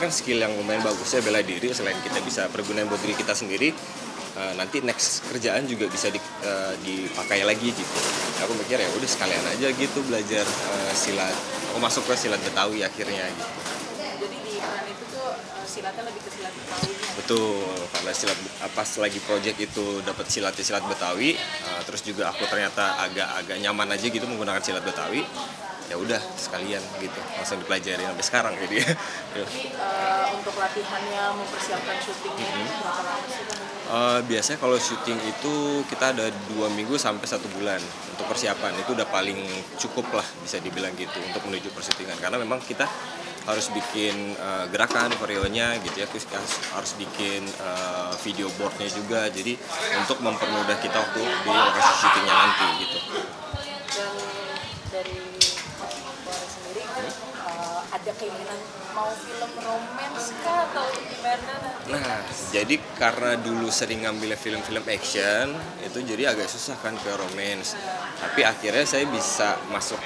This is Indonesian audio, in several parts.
kan skill yang lumayan bagus ya, bela diri. Selain kita bisa pergunakan buat diri kita sendiri, nanti next kerjaan juga bisa dipakai lagi gitu. Aku mikir ya udah sekalian aja gitu belajar silat. Aku masuk ke silat Betawi akhirnya gitu. Jadi di peran itu tuh silatnya lebih ke silat Betawi. Betul, karena silat pas lagi project itu dapat silat Betawi, terus juga aku ternyata agak nyaman aja gitu menggunakan silat Betawi. Ya udah sekalian gitu, langsung dipelajari sampai sekarang jadi. Untuk latihannya, mempersiapkan syutingnya berapa lama sih? Biasanya kalau syuting itu kita ada 2 minggu sampai 1 bulan untuk persiapan. Itu udah paling cukup lah bisa dibilang gitu untuk menuju persyutingan, karena memang kita harus bikin gerakan koreonya gitu ya, terus harus bikin video boardnya juga, jadi untuk mempermudah kita waktu di lokasi syutingnya nanti gitu. Dan dari Boris sendiri ada keinginan mau film romance kah atau gimana nanti? Nah, jadi karena dulu sering ngambil film-film action itu jadi agak susah kan ke romance, tapi akhirnya saya bisa masuk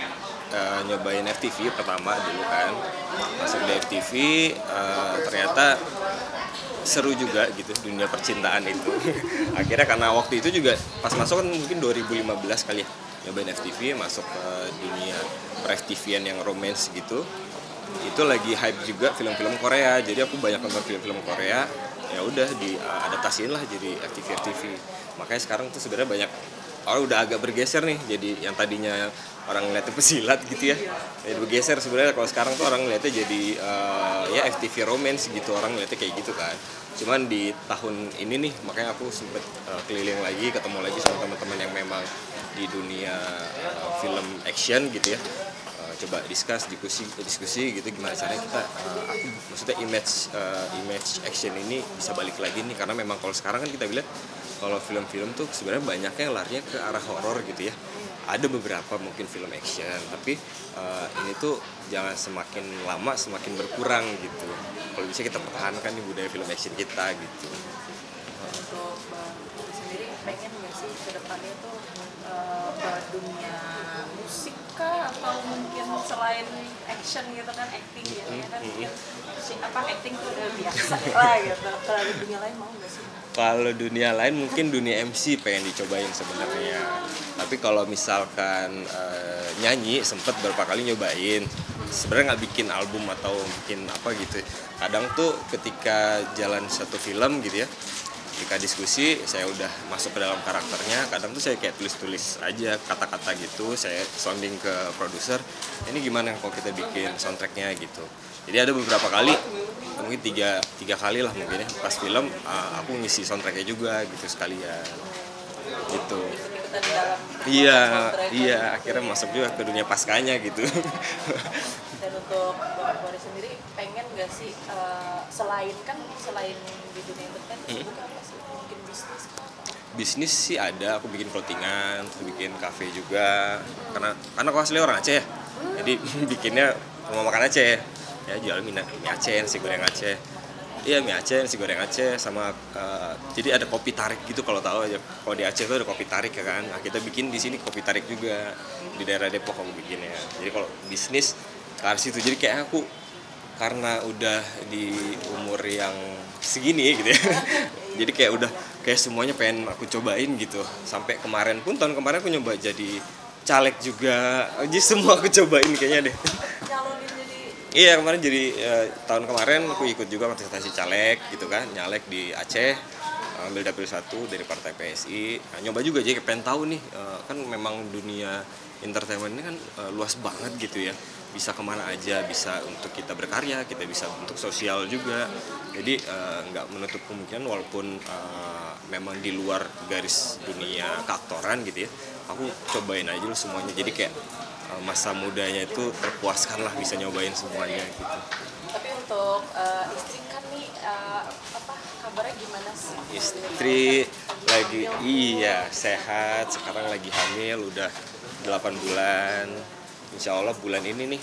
nyobain FTV pertama dulu kan, masuk di FTV, ternyata seru juga gitu dunia percintaan itu. Akhirnya karena waktu itu juga pas masuk kan mungkin 2015 kali ya, nyobain FTV, masuk ke dunia per-FTV-an yang romance gitu. Itu lagi hype juga film-film Korea, jadi aku banyak nonton film-film Korea, ya udah diadaptasiin lah jadi FTV. Makanya sekarang tuh sebenarnya banyak orang udah agak bergeser nih, jadi yang tadinya orang ngeliatnya pesilat gitu ya, jadi bergeser sebenarnya. Kalau sekarang tuh orang ngeliatnya jadi ya FTV romance gitu, orang ngeliatnya kayak gitu kan. Cuman di tahun ini nih, makanya aku sempet keliling lagi, ketemu lagi sama teman-teman yang memang di dunia film action gitu ya. Coba diskusi gitu gimana caranya kita aku maksudnya image action ini bisa balik lagi nih, karena memang kalau sekarang kan kita bilang kalau film-film tuh sebenarnya banyaknya larinya ke arah horor gitu ya. Ada beberapa mungkin film action, tapi ini tuh jangan semakin lama semakin berkurang gitu. Kalau bisa kita pertahankan nih budaya film action kita gitu. Untuk Bang Boris sendiri pengen nggak sih ke depannya tuh dunia musik kah, atau mungkin selain action gitu kan, acting gitu ya kan, acting tuh udah biasa lah gitu. Kalau di dunia lain mau nggak sih? Kalau dunia lain mungkin dunia MC pengen dicobain sebenarnya. Tapi kalau misalkan nyanyi sempet beberapa kali nyobain. Sebenarnya nggak bikin album atau bikin apa gitu. Kadang tuh ketika jalan satu film gitu ya, ketika diskusi saya udah masuk ke dalam karakternya, kadang tuh saya kayak tulis aja kata-kata gitu, saya sounding ke produser, ini gimana kalau kita bikin soundtracknya gitu. Jadi ada beberapa kali, mungkin tiga kali lah mungkin ya, pas film aku ngisi soundtracknya juga gitu sekalian gitu. Iya, akhirnya masuk juga ke dunia paskanya gitu. Dan untuk Bang Boris sendiri pengen nggak sih selain di dunia entertainment bukan apa sih, mungkin bisnis kah? Bisnis sih ada, aku bikin clothingan, terus bikin cafe juga, karena aku asli orang Aceh ya, jadi bikinnya rumah makan Aceh ya, jual mie Aceh, nasi goreng Aceh. Iya, mie Aceh, nasi goreng Aceh, sama jadi ada kopi tarik gitu, kalau tahu aja. Kalau di Aceh tuh ada kopi tarik ya kan. Nah, kita bikin di sini kopi tarik juga di daerah Depok aku bikinnya. Jadi kalau bisnis ke arah situ. Jadi kayak aku karena udah di umur yang segini gitu ya. Jadi kayak udah kayak semuanya pengen aku cobain gitu. Sampai tahun kemarin aku nyoba jadi caleg juga. Jadi semua aku cobain kayaknya deh. Iya, kemarin jadi tahun kemarin aku ikut juga kontestasi caleg gitu kan, nyalek di Aceh, ambil dapil 1 dari partai PSI. Nah, nyoba juga jadi pengen tahu nih, kan memang dunia entertainment ini kan luas banget gitu ya, bisa kemana aja, bisa untuk kita berkarya, kita bisa untuk sosial juga. Jadi nggak menutup kemungkinan walaupun memang di luar garis dunia keaktoran gitu ya, aku cobain aja dulu semuanya. Jadi kayak masa mudanya itu terpuaskan lah, bisa nyobain semuanya gitu. Tapi untuk istri kan nih kabarnya gimana sih? Istri lagi sehat, sekarang lagi hamil udah 8 bulan. Insya Allah bulan ini nih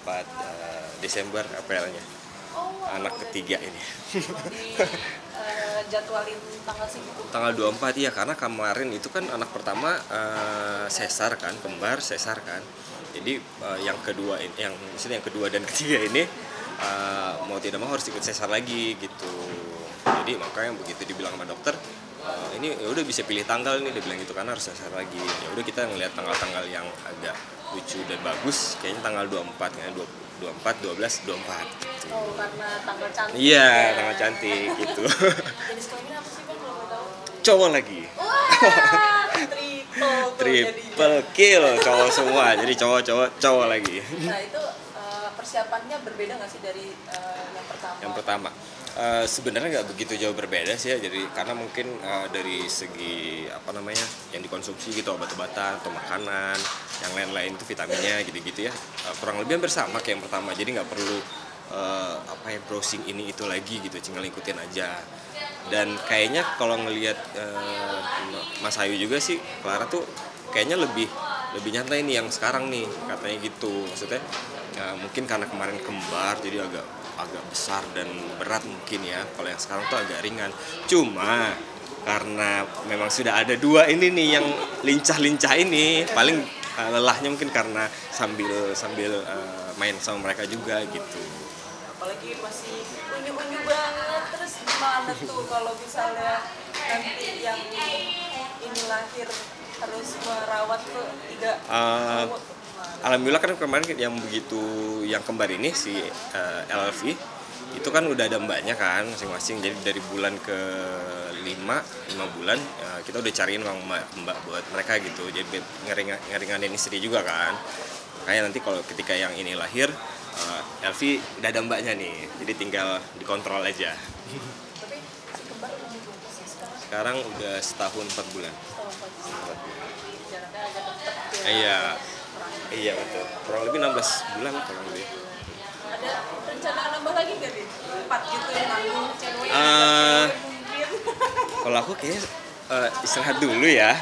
24 Desember Aprilnya. Anak ketiga ini. Jadwalin tanggal segitu? Tanggal 24 ya, karena kemarin itu kan anak pertama sesar kan, kembar sesar kan. Jadi yang kedua, yang maksudnya yang kedua dan ketiga ini mau tidak mau harus ikut sesar lagi gitu. Jadi makanya begitu dibilang sama dokter, ini ya udah bisa pilih tanggal nih, dia bilang gitu, karena harus sesar lagi. Ya udah kita ngelihat tanggal-tanggal yang agak lucu dan bagus, kayaknya tanggal 24 ya, 24, 12, 24 gitu. Oh, karena tanggal cantik. Iya, ya. tanggal cantik gitu. Jenis kelaminnya apa sih Bang kalau boleh tahu? Cowok lagi. Wah, triple tuh Triple jadinya. kill cowok semua. Jadi cowok lagi. Nah itu persiapannya berbeda nggak sih dari yang pertama? Yang pertama, sebenarnya nggak begitu jauh berbeda sih ya. Jadi karena mungkin dari segi apa namanya yang dikonsumsi gitu, obat-obatan atau makanan, yang lain-lain itu vitaminnya gitu-gitu ya, kurang lebih hampir sama kayak yang pertama. Jadi nggak perlu browsing ini itu lagi gitu, tinggal ikutin aja. Dan kayaknya kalau ngelihat Mas Ayu juga sih, Clara tuh kayaknya lebih nyantai nih yang sekarang nih, katanya gitu. Maksudnya mungkin karena kemarin kembar jadi agak besar dan berat mungkin ya. Kalau yang sekarang tuh agak ringan. Cuma karena memang sudah ada dua ini nih yang lincah-lincah ini, paling lelahnya mungkin karena sambil main sama mereka juga gitu. Apalagi masih unyu-unyu banget, terus gimana tuh kalau misalnya nanti yang ini lahir harus merawat tuh tidak cowok tuh gimana? Alhamdulillah kan kemarin yang kembar ini si LV itu kan udah ada mbaknya kan masing-masing. Jadi dari bulan ke 5 bulan kita udah cariin mbak buat mereka gitu. Jadi ngeringanin istri juga kan. Makanya nanti kalau ketika yang ini lahir, LV udah ada mbaknya nih. Jadi tinggal dikontrol aja. Tapi si kembar udah dibungkus sih sekarang. Sekarang udah setahun 4 bulan. Oh, jaraknya agak deket ya. Iya. Terakhir. Iya betul. Kurang lebih 16 bulan kurang lebih. Ada rencana nambah lagi nggak nih? 4 gitu yang nanggung cewek, Eh, cewek mungkin. Kalau aku kayaknya istirahat dulu ya.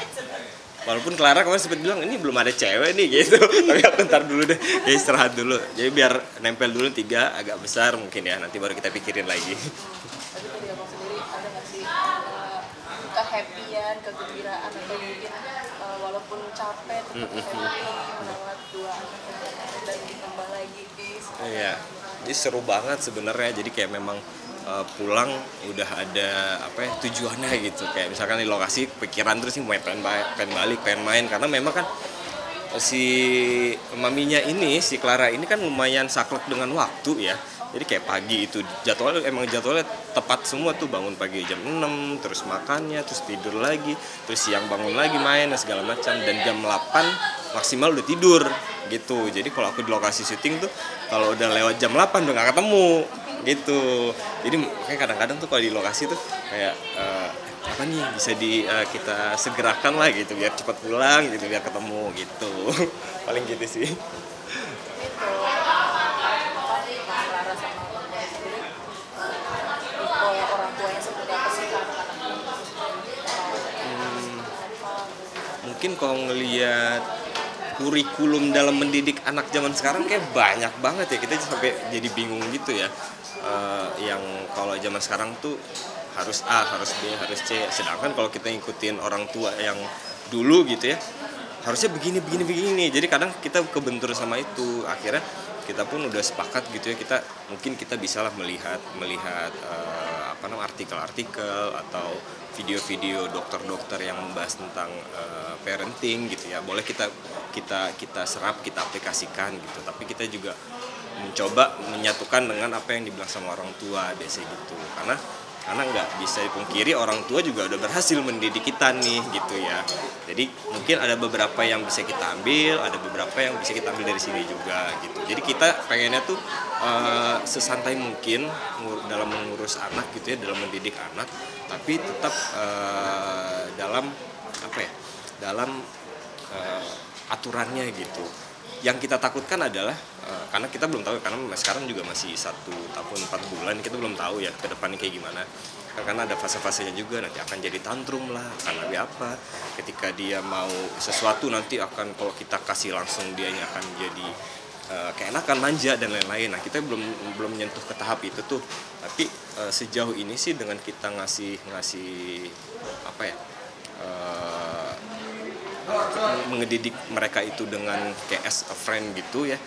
Walaupun Clara kemarin sempat bilang ini belum ada cewek nih gitu. Tapi aku ntar dulu deh, ya istirahat dulu. Jadi biar nempel dulu 3 agak besar mungkin ya. Nanti baru kita pikirin lagi. Tapi dari abang sendiri ada nggak sih kehappyan, kegembiraan atau mungkin walaupun capek tetap happy merawat 2 anak yang kemarin dan ditambah lagi bis. Iya. Jadi seru banget sebenarnya. Jadi kayak memang pulang udah ada tujuannya gitu. Kayak misalkan di lokasi pikiran terus sih pengen balik, pengen main, karena memang kan si maminya ini, si Clara ini kan lumayan saklek dengan waktu ya. Jadi kayak pagi itu jadwalnya tepat semua tuh, bangun pagi jam 6, terus makannya, terus tidur lagi, terus siang bangun lagi main dan segala macam, dan jam 8 maksimal udah tidur gitu. Jadi kalau aku di lokasi syuting tuh kalau udah lewat jam 8 udah gak ketemu gitu. Jadi kayak kadang-kadang tuh kalau di lokasi tuh kayak apa nih bisa kita segerakan lah gitu biar cepat pulang gitu, biar ketemu gitu. Paling gitu sih. Itu Clara sama abang gue sendiri tipe orang tua yang seperti apa sih ke anak-anaknya? Mungkin kalau ngelihat kurikulum dalam mendidik anak zaman sekarang kayak banyak banget ya, kita sampai jadi bingung gitu ya. Yang kalau zaman sekarang tuh harus A, harus B, harus C. Sedangkan kalau kita ngikutin orang tua yang dulu gitu ya, harusnya begini. Jadi kadang kita kebentur sama itu. Akhirnya kita pun udah sepakat gitu ya, mungkin kita bisalah melihat artikel-artikel atau video-video dokter-dokter yang membahas tentang parenting gitu ya. Boleh kita serap, kita aplikasikan gitu. Tapi kita juga mencoba menyatukan dengan apa yang dibilang sama orang tua biasanya gitu. Karena nggak bisa dipungkiri orang tua juga udah berhasil mendidik kita nih gitu ya. Jadi mungkin ada beberapa yang bisa kita ambil, ada beberapa yang bisa kita ambil dari sini juga gitu. Jadi kita pengennya tuh sesantai mungkin dalam mengurus anak gitu ya, dalam mendidik anak, tapi tetap dalam aturannya gitu. Yang kita takutkan adalah karena kita belum tahu, karena sekarang juga masih 1 tahun 4 bulan, kita belum tahu ya ke depannya kayak gimana. Karena ada fase-fasenya juga, nanti akan jadi tantrum lah, akan lebih apa. Ketika dia mau sesuatu nanti akan, kalau kita kasih langsung dia akan jadi keenakan, manja dan lain-lain. Nah, kita belum menyentuh ke tahap itu tuh. Tapi sejauh ini sih dengan kita ngasih mengedidik mereka itu dengan kayak as a friend gitu ya.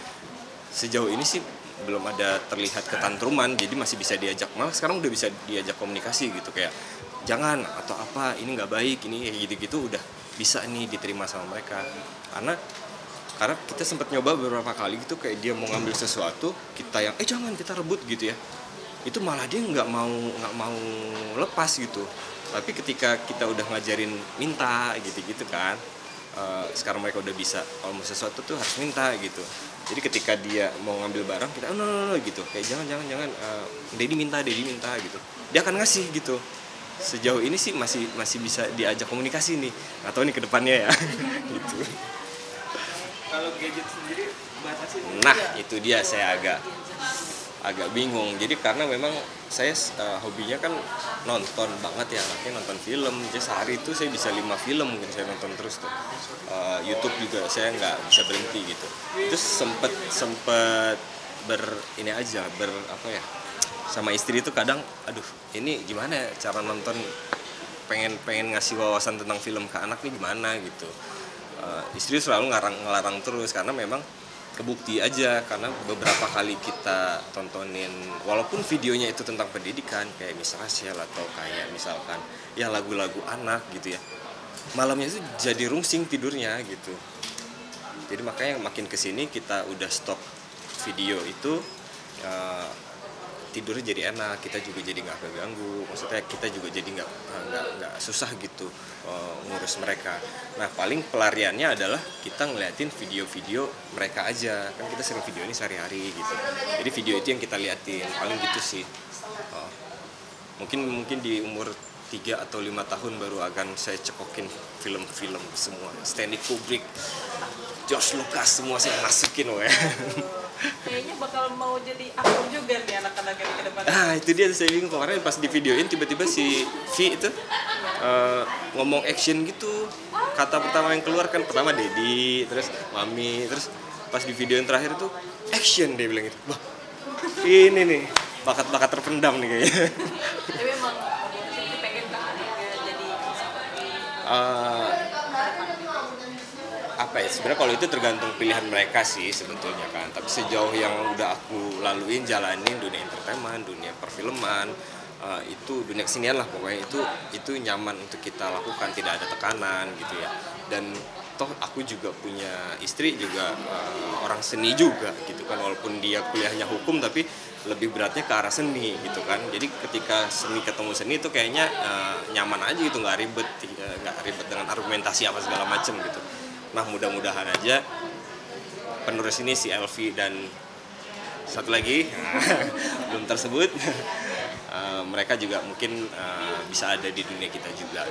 Sejauh ini sih belum ada terlihat ketantruman, jadi masih bisa diajak, malah sekarang udah bisa diajak komunikasi gitu, kayak jangan atau apa, ini nggak baik, ini kayak gitu-gitu udah bisa nih diterima sama mereka. Karena kita sempat nyoba beberapa kali gitu, kayak dia mau ngambil sesuatu, kita yang jangan, kita rebut gitu ya, itu malah dia nggak mau lepas gitu. Tapi ketika kita udah ngajarin minta gitu kan, sekarang mereka udah bisa kalau mau sesuatu tuh harus minta gitu. Jadi ketika dia mau ngambil barang, kita no gitu, kayak jangan Dedi minta gitu, dia akan ngasih gitu. Sejauh ini sih masih bisa diajak komunikasi nih, nggak tahu nih ke depannya ya. Gitu. Kalau gadget sendiri batasin? Nah itu dia, saya agak bingung. Jadi karena memang saya hobinya kan nonton banget ya, anaknya nonton film. Jadi sehari itu saya bisa 5 film mungkin saya nonton terus tuh. YouTube juga saya nggak bisa berhenti gitu. Terus sempet ini aja sama istri itu kadang aduh ini gimana ya cara nonton, pengen ngasih wawasan tentang film ke anak nih gimana gitu. Istri selalu ngelarang terus karena memang kebukti aja, karena beberapa kali kita tontonin walaupun videonya itu tentang pendidikan kayak Miss Rachel atau kayak misalkan ya lagu-lagu anak gitu ya, malamnya itu jadi rungsing tidurnya gitu. Jadi makanya makin kesini kita udah stop video itu, tidurnya jadi enak, kita juga jadi nggak keganggu, maksudnya kita juga jadi nggak susah gitu ngurus mereka. Nah paling pelariannya adalah kita ngeliatin video-video mereka aja, kan kita sering video ini sehari-hari gitu, jadi video itu yang kita liatin, paling gitu sih. Mungkin di umur 3 atau 5 tahun baru akan saya cekokin film-film semua, Stanley Kubrick, George Lucas, semua saya masukin weh. Kayaknya bakal mau jadi aktor juga nih anak-anak yang ke depan. Itu dia, saya bingung kemarin pas di videoin tiba-tiba si V itu ngomong action gitu. Kata pertama yang keluar kan pertama Dedi, terus Mami, terus pas di video yang terakhir tuh action, dia bilang gitu. Wah, ini nih bakat-bakat terpendam nih kayaknya. Tapi memang pengen banget jadi seperti sebenarnya kalau itu tergantung pilihan mereka sih sebetulnya kan. Tapi sejauh yang udah aku laluin, jalanin dunia entertainment, dunia perfilman, itu dunia kesenian lah pokoknya, itu nyaman untuk kita lakukan, tidak ada tekanan gitu ya. Dan toh aku juga punya istri juga orang seni juga gitu kan, walaupun dia kuliahnya hukum tapi lebih beratnya ke arah seni gitu kan. Jadi ketika seni ketemu seni itu kayaknya nyaman aja gitu, nggak ribet dengan argumentasi apa segala macem gitu. Nah mudah-mudahan aja penerus ini si Elvi dan satu lagi belum tersebut, mereka juga mungkin bisa ada di dunia kita juga.